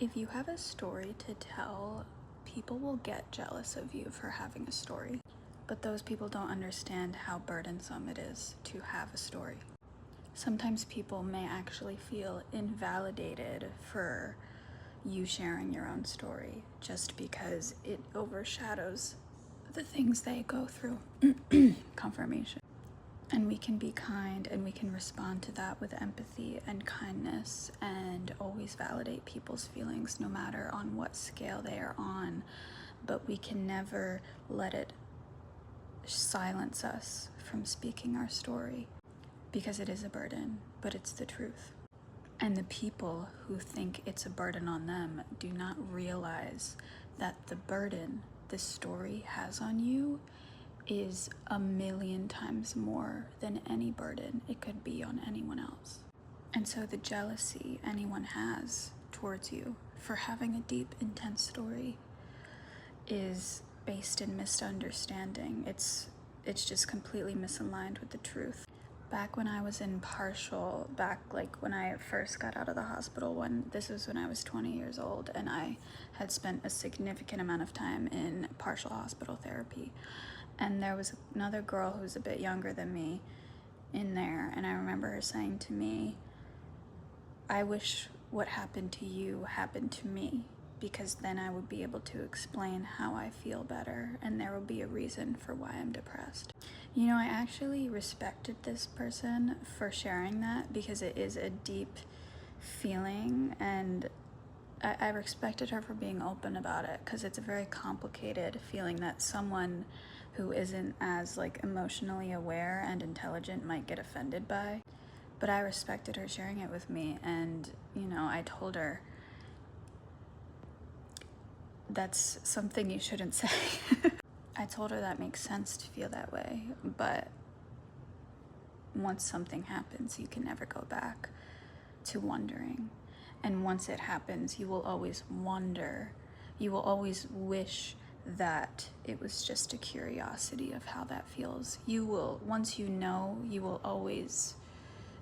If you have a story to tell, people will get jealous of you for having a story. But those people don't understand how burdensome it is to have a story. Sometimes people may actually feel invalidated for you sharing your own story just because it overshadows the things they go through. Confirmation. And we can be kind and we can respond to that with empathy and kindness and always validate people's feelings no matter on what scale they are on. But we can never let it silence us from speaking our story because it is a burden, but it's the truth. And the people who think it's a burden on them do not realize that the burden this story has on you is 1,000,000 times more than any burden it could be on anyone else. And so the jealousy anyone has towards you for having a deep, intense story is based in misunderstanding. It's just completely misaligned with the truth. Back when I was in partial, when I first got out of the hospital, this was when I was 20 years old, and I had spent a significant amount of time in partial hospital therapy. And there was another girl who was a bit younger than me in there, and I remember her saying to me, "I wish what happened to you happened to me, because then I would be able to explain how I feel better, and there would be a reason for why I'm depressed." You know, I actually respected this person for sharing that because it is a deep feeling, and I respected her for being open about it because it's a very complicated feeling that someone who isn't as emotionally aware and intelligent might get offended by. But I respected her sharing it with me, and I told her, that's something you shouldn't say. I told her that makes sense to feel that way, but once something happens, you can never go back to wondering. And once it happens, you will always wonder. You will always wish that it was just a curiosity of how that feels. Once you know, you will always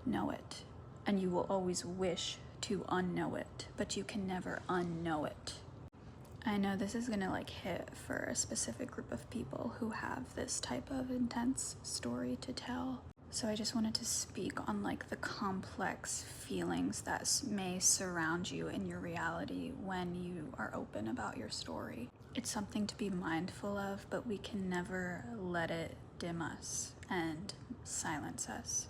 know it. And you will always wish to unknow it, but you can never unknow it. I know this is gonna hit for a specific group of people who have this type of intense story to tell. So I just wanted to speak on the complex feelings that may surround you in your reality when you are open about your story. It's something to be mindful of, but we can never let it dim us and silence us.